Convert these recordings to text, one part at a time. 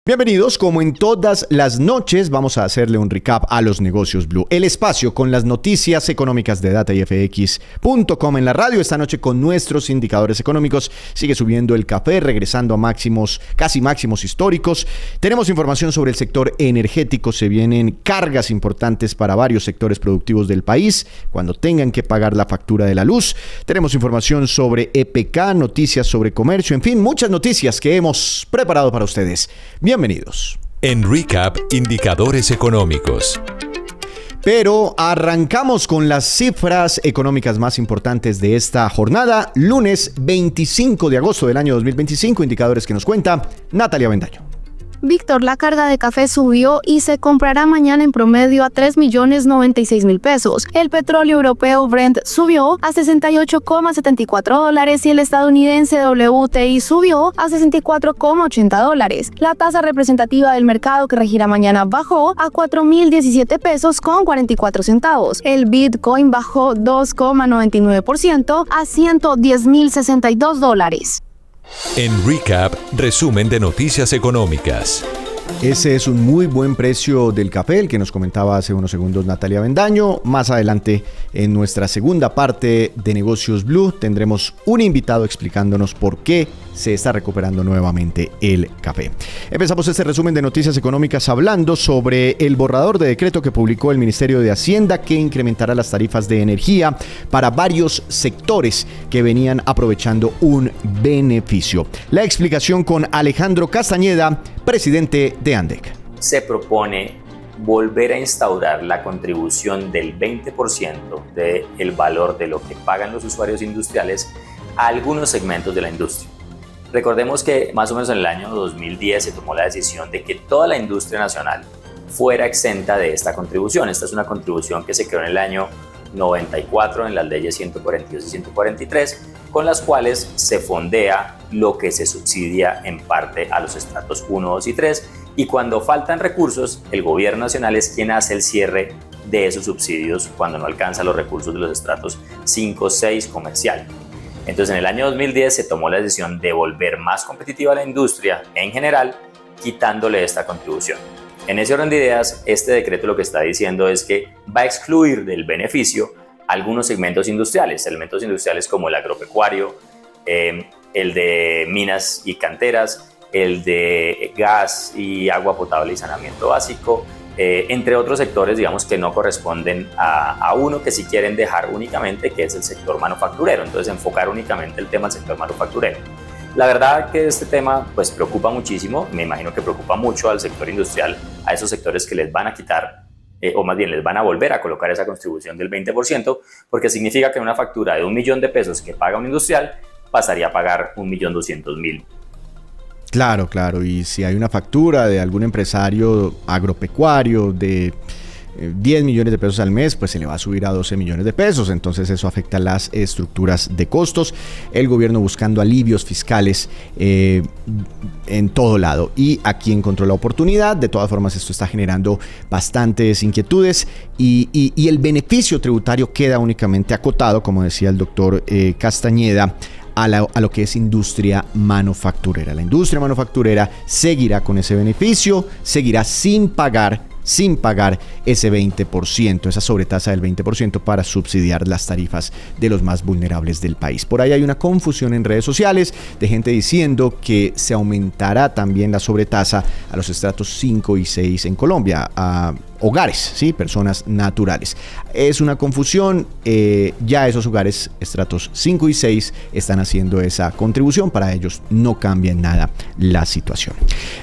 Bienvenidos, como en todas las noches vamos a hacerle un recap a los negocios Blue, el espacio con las noticias económicas de datayfx.com en la radio. Esta noche con nuestros indicadores económicos sigue subiendo el café, regresando a máximos, casi máximos históricos. Tenemos información sobre el sector energético, se vienen cargas importantes para varios sectores productivos del país cuando tengan que pagar la factura de la luz. Tenemos información sobre EPK, noticias sobre comercio, en fin, muchas noticias que hemos preparado para ustedes. Bienvenidos. En Recap, indicadores económicos. Pero arrancamos con las cifras económicas más importantes de esta jornada, lunes 25 de agosto del año 2025, indicadores que nos cuenta Natalia Avendaño. Víctor, la carga de café subió y se comprará mañana en promedio a 3.096.000 pesos. El petróleo europeo Brent subió a $68,74 y el estadounidense WTI subió a $64,80. La tasa representativa del mercado que regirá mañana bajó a 4.017 pesos con 44 centavos. El Bitcoin bajó 2,99% a $110.062. En Recap, resumen de noticias económicas. Ese es un muy buen precio del café, el que nos comentaba hace unos segundos Natalia Avendaño. Más adelante, en nuestra segunda parte de Negocios Blue, tendremos un invitado explicándonos por qué se está recuperando nuevamente el café. Empezamos este resumen de noticias económicas hablando sobre el borrador de decreto que publicó el Ministerio de Hacienda que incrementará las tarifas de energía para varios sectores que venían aprovechando un beneficio. La explicación con Alejandro Castañeda, presidente de ANDEC. Se propone volver a instaurar la contribución del 20% del valor de lo que pagan los usuarios industriales a algunos segmentos de la industria. Recordemos que más o menos en el año 2010 se tomó la decisión de que toda la industria nacional fuera exenta de esta contribución. Esta es una contribución que se creó en el año 94 en las leyes 142 y 143, con las cuales se fondea lo que se subsidia en parte a los estratos 1, 2 y 3, y cuando faltan recursos, el gobierno nacional es quien hace el cierre de esos subsidios cuando no alcanza los recursos de los estratos 5, 6 comercial. Entonces, en el año 2010 se tomó la decisión de volver más competitiva a la industria en general, quitándole esta contribución. En ese orden de ideas, este decreto lo que está diciendo es que va a excluir del beneficio algunos segmentos industriales como el agropecuario, el de minas y canteras, el de gas y agua potable y saneamiento básico, entre otros sectores, digamos, que no corresponden a uno, que sí quieren dejar únicamente, que es el sector manufacturero. Entonces, enfocar únicamente el tema del sector manufacturero. La verdad que este tema pues preocupa muchísimo, me imagino que preocupa mucho al sector industrial, a esos sectores que les van a quitar, o más bien les van a volver a colocar esa contribución del 20%, porque significa que una factura de 1 millón de pesos que paga un industrial pasaría a pagar 1.200.000. Claro, y si hay una factura de algún empresario agropecuario de 10 millones de pesos al mes, pues se le va a subir a 12 millones de pesos. Entonces eso afecta las estructuras de costos. El gobierno buscando alivios fiscales en todo lado. Y aquí encontró la oportunidad. De todas formas, esto está generando bastantes inquietudes. Y el beneficio tributario queda únicamente acotado, como decía el doctor Castañeda, a lo que es industria manufacturera. La industria manufacturera seguirá con ese beneficio, seguirá sin pagar ese 20%, esa sobretasa del 20% para subsidiar las tarifas de los más vulnerables del país. Por ahí hay una confusión en redes sociales de gente diciendo que se aumentará también la sobretasa a los estratos 5 y 6 en Colombia, a hogares, ¿sí? Personas naturales. Es una confusión, ya esos hogares estratos 5 y 6 están haciendo esa contribución, para ellos no cambia en nada la situación.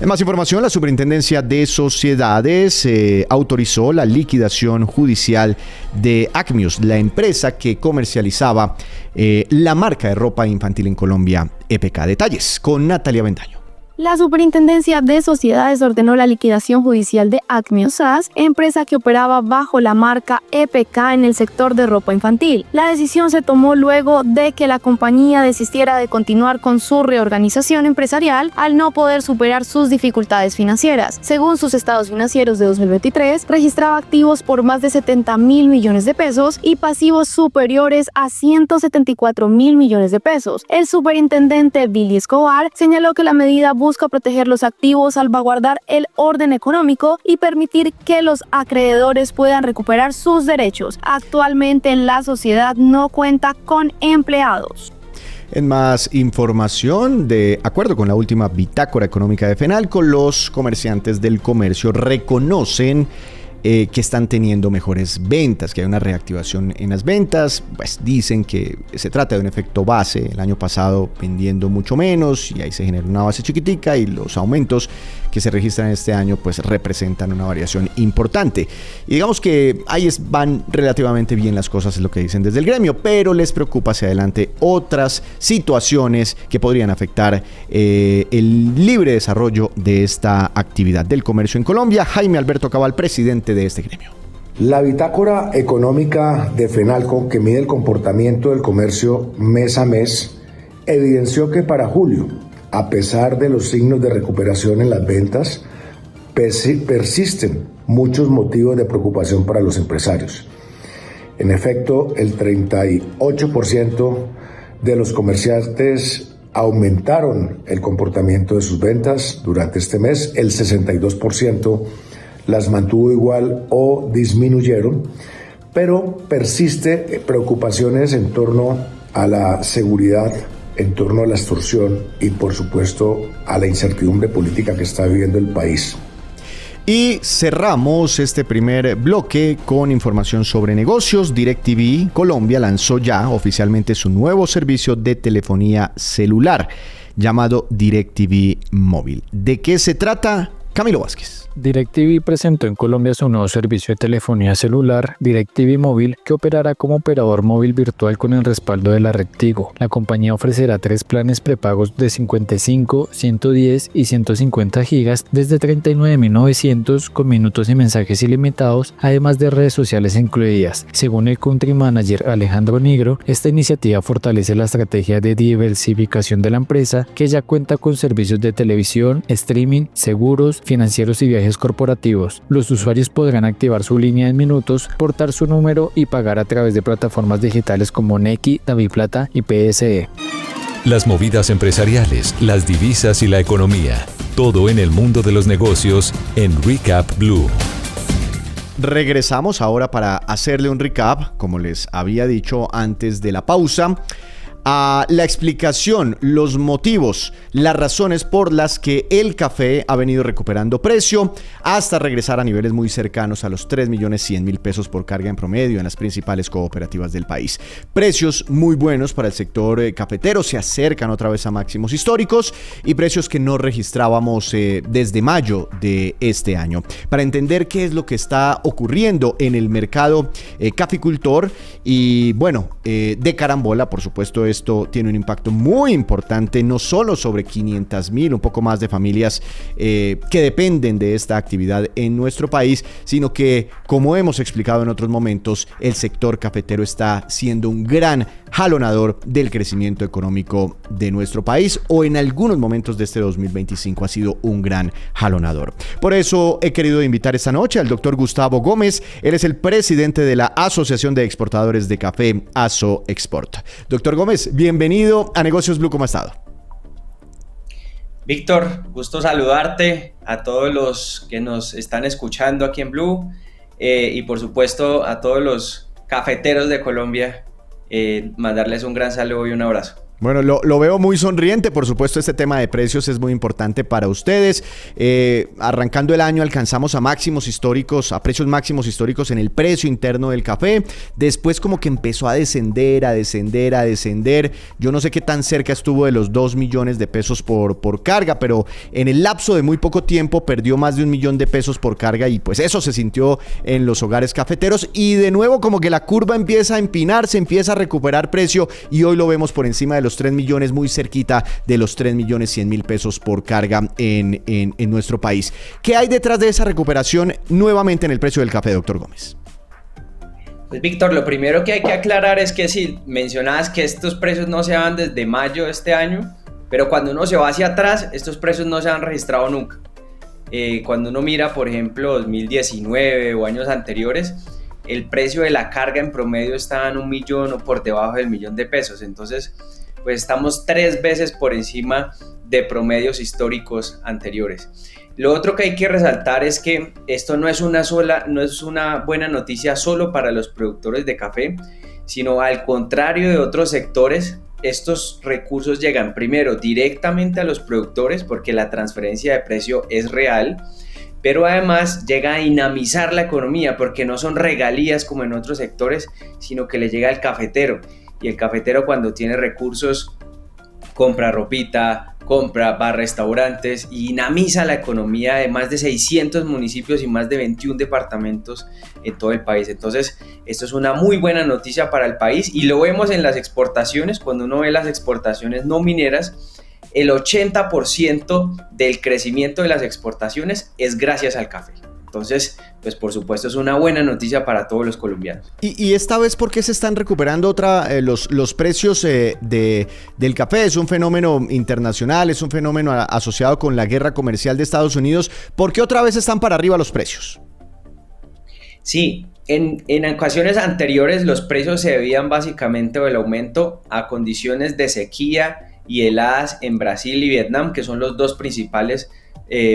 En más información, la Superintendencia de Sociedades autorizó la liquidación judicial de Acmius, la empresa que comercializaba la marca de ropa infantil en Colombia, EPK. Detalles con Natalia Avendaño. La Superintendencia de Sociedades ordenó la liquidación judicial de Acmius SAS, empresa que operaba bajo la marca EPK en el sector de ropa infantil. La decisión se tomó luego de que la compañía desistiera de continuar con su reorganización empresarial al no poder superar sus dificultades financieras. Según sus estados financieros de 2023, registraba activos por más de 70.000 millones de pesos y pasivos superiores a 174.000 millones de pesos. El superintendente Billy Escobar señaló que la medida busca busca proteger los activos, salvaguardar el orden económico y permitir que los acreedores puedan recuperar sus derechos. Actualmente la sociedad no cuenta con empleados. En más información, de acuerdo con la última bitácora económica de FENALCO, los comerciantes del comercio reconocen que están teniendo mejores ventas, que hay una reactivación en las ventas. Pues dicen que se trata de un efecto base, el año pasado vendiendo mucho menos y ahí se genera una base chiquitica, y los aumentos que se registran este año pues representan una variación importante. Y digamos que ahí van relativamente bien las cosas, es lo que dicen desde el gremio, pero les preocupa hacia adelante otras situaciones que podrían afectar el libre desarrollo de esta actividad del comercio en Colombia. Jaime Alberto Cabal, presidente de este gremio. La bitácora económica de FENALCO, que mide el comportamiento del comercio mes a mes, evidenció que para julio, a pesar de los signos de recuperación en las ventas, persisten muchos motivos de preocupación para los empresarios. En efecto, el 38% de los comerciantes aumentaron el comportamiento de sus ventas durante este mes, el 62% las mantuvo igual o disminuyeron, pero persiste preocupaciones en torno a la seguridad, en torno a la extorsión y por supuesto a la incertidumbre política que está viviendo el país. Y cerramos este primer bloque con información sobre negocios. DirecTV Colombia lanzó ya oficialmente su nuevo servicio de telefonía celular llamado DirecTV Móvil. ¿De qué se trata? Camilo Vázquez. DirecTV presentó en Colombia su nuevo servicio de telefonía celular, DirecTV Móvil, que operará como operador móvil virtual con el respaldo de la red Tigo. La compañía ofrecerá 3 planes prepagos de 55, 110 y 150 gigas desde 39.900 con minutos y mensajes ilimitados, además de redes sociales incluidas. Según el Country Manager Alejandro Nigro, esta iniciativa fortalece la estrategia de diversificación de la empresa, que ya cuenta con servicios de televisión, streaming, seguros, financieros y viajes corporativos. Los usuarios podrán activar su línea en minutos, portar su número y pagar a través de plataformas digitales como Nequi, DaviPlata y PSE. Las movidas empresariales, las divisas y la economía. Todo en el mundo de los negocios en Recap Blue. Regresamos ahora para hacerle un recap, como les había dicho antes de la pausa, a la explicación, los motivos, las razones por las que el café ha venido recuperando precio hasta regresar a niveles muy cercanos a los 3.100.000 pesos por carga en promedio en las principales cooperativas del país. Precios muy buenos para el sector cafetero, se acercan otra vez a máximos históricos y precios que no registrábamos desde mayo de este año. Para entender qué es lo que está ocurriendo en el mercado caficultor y bueno, de carambola, por supuesto, esto tiene un impacto muy importante, no solo sobre 500.000, un poco más de familias que dependen de esta actividad en nuestro país, sino que, como hemos explicado en otros momentos, el sector cafetero está siendo un gran jalonador del crecimiento económico de nuestro país, o en algunos momentos de este 2025 ha sido un gran jalonador. Por eso he querido invitar esta noche al doctor Gustavo Gómez. Él es el presidente de la Asociación de Exportadores de Café, ASO Export. Doctor Gómez, bienvenido a Negocios Blue, ¿cómo ha estado? Víctor, gusto saludarte, a todos los que nos están escuchando aquí en Blue y por supuesto a todos los cafeteros de Colombia, mandarles un gran saludo y un abrazo. Bueno, lo veo muy sonriente, por supuesto este tema de precios es muy importante para ustedes. Arrancando el año alcanzamos a máximos históricos, a precios máximos históricos en el precio interno del café. Después como que empezó a descender. Yo no sé qué tan cerca estuvo de los 2 millones de pesos por carga, pero en el lapso de muy poco tiempo perdió más de 1 millón de pesos por carga y pues eso se sintió en los hogares cafeteros y de nuevo como que la curva empieza a empinarse, empieza a recuperar precio y hoy lo vemos por encima de los 3 millones, muy cerquita de los 3.100.000 pesos por carga en nuestro país. ¿Qué hay detrás de esa recuperación nuevamente en el precio del café, doctor Gómez? Pues Víctor, lo primero que hay que aclarar es que si mencionabas que estos precios no se van desde mayo de este año, pero cuando uno se va hacia atrás, estos precios no se han registrado nunca. Cuando uno mira, por ejemplo, 2019 o años anteriores, el precio de la carga en promedio estaba en 1 millón o por debajo del 1 millón de pesos. Entonces, pues estamos 3 veces por encima de promedios históricos anteriores. Lo otro que hay que resaltar es que esto no es una buena noticia solo para los productores de café, sino al contrario de otros sectores. Estos recursos llegan primero directamente a los productores porque la transferencia de precio es real, pero además llega a dinamizar la economía porque no son regalías como en otros sectores, sino que le llega al cafetero, y el cafetero, cuando tiene recursos, compra ropita, va a restaurantes y dinamiza la economía de más de 600 municipios y más de 21 departamentos en todo el país. Entonces, esto es una muy buena noticia para el país, y lo vemos en las exportaciones. Cuando uno ve las exportaciones no mineras, el 80% del crecimiento de las exportaciones es gracias al café. Entonces, pues por supuesto es una buena noticia para todos los colombianos. Y esta vez, ¿por qué se están recuperando los precios del café? ¿Es un fenómeno internacional? ¿Es un fenómeno asociado con la guerra comercial de Estados Unidos? ¿Por qué otra vez están para arriba los precios? Sí, en ocasiones anteriores los precios se debían básicamente del aumento a condiciones de sequía y heladas en Brasil y Vietnam, que son los dos principales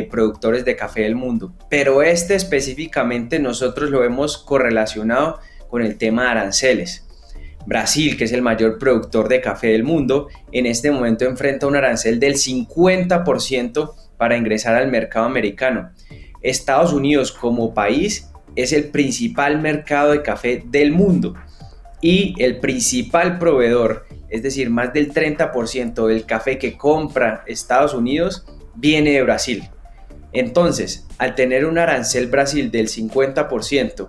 productores de café del mundo, pero específicamente nosotros lo hemos correlacionado con el tema de aranceles. Brasil, que es el mayor productor de café del mundo, en este momento enfrenta un arancel del 50% para ingresar al mercado americano. Estados Unidos como país es el principal mercado de café del mundo y el principal proveedor, es decir, más del 30% del café que compra Estados Unidos viene de Brasil. Entonces, al tener un arancel Brasil del 50%,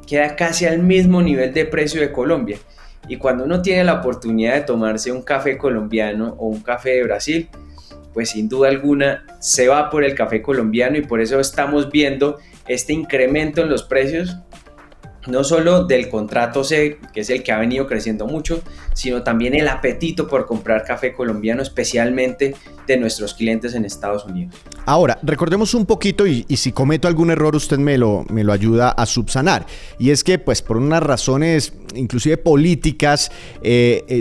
queda casi al mismo nivel de precio de Colombia. Y cuando uno tiene la oportunidad de tomarse un café colombiano o un café de Brasil, pues sin duda alguna se va por el café colombiano, y por eso estamos viendo este incremento en los precios, no solo del contrato C, que es el que ha venido creciendo mucho, sino también el apetito por comprar café colombiano, especialmente de nuestros clientes en Estados Unidos. Ahora, recordemos un poquito, y si cometo algún error usted me lo ayuda a subsanar, y es que pues por unas razones inclusive políticas,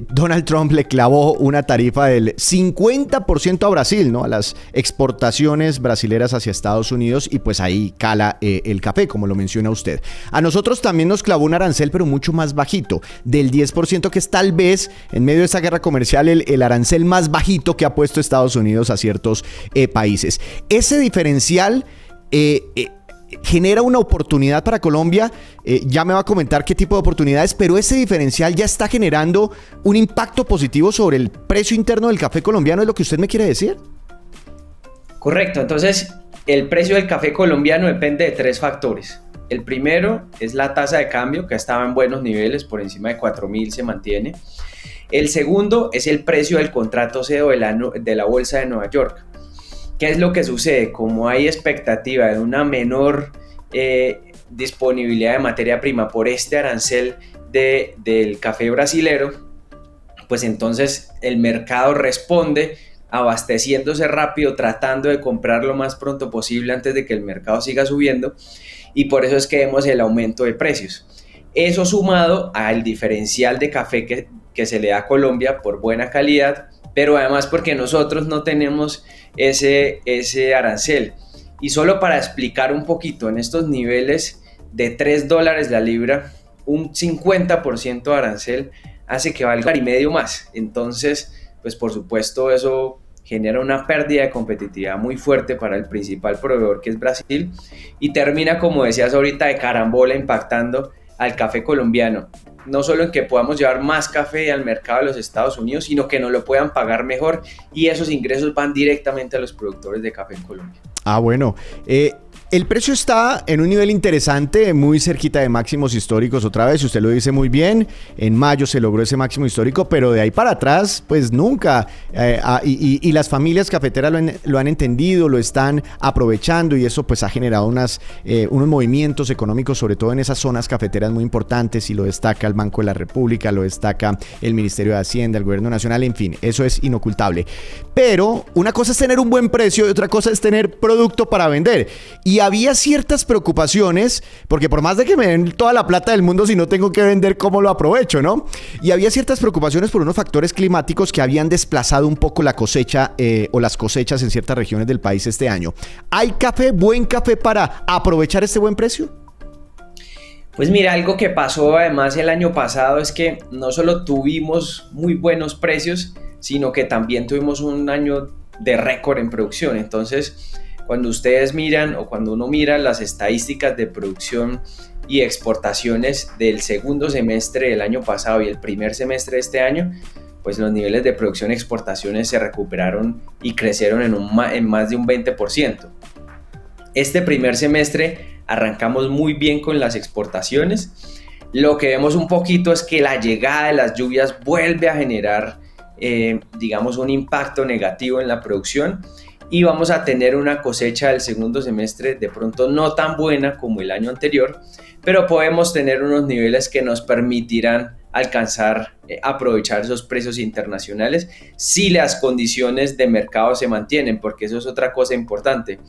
Donald Trump le clavó una tarifa del 50% a Brasil, ¿no? A las exportaciones brasileras hacia Estados Unidos, y pues ahí cala el café, como lo menciona usted. A nosotros también nos clavó un arancel, pero mucho más bajito, del 10%, que es tal vez, en medio de esta guerra comercial, el arancel más bajito que ha puesto Estados Unidos a ciertos países. Ese diferencial genera una oportunidad para Colombia. Ya me va a comentar qué tipo de oportunidades, pero ese diferencial ya está generando un impacto positivo sobre el precio interno del café colombiano, ¿es lo que usted me quiere decir? Correcto, entonces el precio del café colombiano depende de 3 factores. El primero es la tasa de cambio, que estaba en buenos niveles, por encima de 4.000 se mantiene. El segundo es el precio del contrato CEO de la Bolsa de Nueva York. ¿Qué es lo que sucede? Como hay expectativa de una menor disponibilidad de materia prima por este arancel del café brasilero, pues entonces el mercado responde abasteciéndose rápido, tratando de comprar lo más pronto posible antes de que el mercado siga subiendo, y por eso es que vemos el aumento de precios. Eso sumado al diferencial de café que se le da a Colombia por buena calidad, pero además porque nosotros no tenemos ese arancel. Y solo para explicar un poquito, en estos niveles de $3 la libra, un 50% de arancel hace que valga $1.50 más. Entonces, pues por supuesto eso genera una pérdida de competitividad muy fuerte para el principal proveedor, que es Brasil, y termina, como decías ahorita, de carambola impactando al café colombiano. No solo en que podamos llevar más café al mercado de los Estados Unidos, sino que nos lo puedan pagar mejor, y esos ingresos van directamente a los productores de café en Colombia. Ah, bueno. El precio está en un nivel interesante, muy cerquita de máximos históricos otra vez, usted lo dice muy bien. En mayo se logró ese máximo histórico, pero de ahí para atrás, pues nunca. Y las familias cafeteras lo han entendido, lo están aprovechando, y eso pues ha generado unos movimientos económicos, sobre todo en esas zonas cafeteras muy importantes, y lo destaca el Banco de la República, lo destaca el Ministerio de Hacienda, el Gobierno Nacional, en fin, eso es inocultable. Pero una cosa es tener un buen precio y otra cosa es tener producto para vender. Y había ciertas preocupaciones, porque por más de que me den toda la plata del mundo, si no tengo que vender, ¿cómo lo aprovecho, no? Y había ciertas preocupaciones por unos factores climáticos que habían desplazado un poco la cosecha o las cosechas en ciertas regiones del país este año. ¿Hay café, buen café para aprovechar este buen precio? Pues mira, algo que pasó además el año pasado es que no solo tuvimos muy buenos precios, sino que también tuvimos un año de récord en producción. Entonces, cuando ustedes miran o cuando uno mira las estadísticas de producción y exportaciones del segundo semestre del año pasado y el primer semestre de este año, pues los niveles de producción y exportaciones se recuperaron y crecieron en más de un 20%. Este primer semestre arrancamos muy bien con las exportaciones. Lo que vemos un poquito es que la llegada de las lluvias vuelve a generar, digamos, un impacto negativo en la producción y vamos a tener una cosecha del segundo semestre de pronto no tan buena como el año anterior, pero podemos tener unos niveles que nos permitirán alcanzar, aprovechar esos precios internacionales si las condiciones de mercado se mantienen, porque eso es otra cosa importante.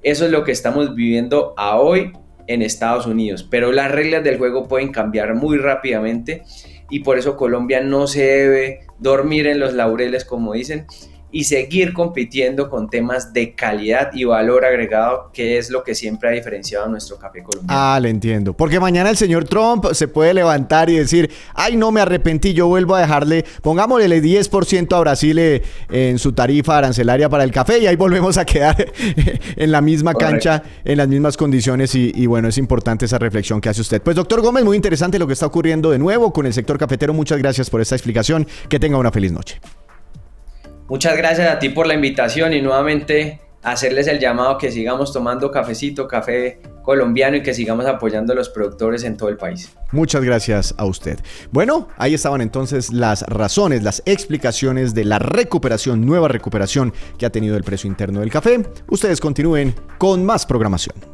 Eso es lo que estamos viviendo a hoy en Estados Unidos, pero las reglas del juego pueden cambiar muy rápidamente y por eso Colombia no se debe dormir en los laureles, como dicen, y seguir compitiendo con temas de calidad y valor agregado, que es lo que siempre ha diferenciado a nuestro café colombiano. Le entiendo. Porque mañana el señor Trump se puede levantar y decir, ay, no, me arrepentí, yo vuelvo a dejarle, pongámosle el 10% a Brasil en su tarifa arancelaria para el café y ahí volvemos a quedar en la misma cancha, en las mismas condiciones y bueno, es importante esa reflexión que hace usted. Pues doctor Gómez, muy interesante lo que está ocurriendo de nuevo con el sector cafetero. Muchas gracias por esta explicación. Que tenga una feliz noche. Muchas gracias a ti por la invitación y nuevamente hacerles el llamado que sigamos tomando cafecito, café colombiano y que sigamos apoyando a los productores en todo el país. Muchas gracias a usted. Bueno, ahí estaban entonces las razones, las explicaciones de la recuperación, nueva recuperación que ha tenido el precio interno del café. Ustedes continúen con más programación.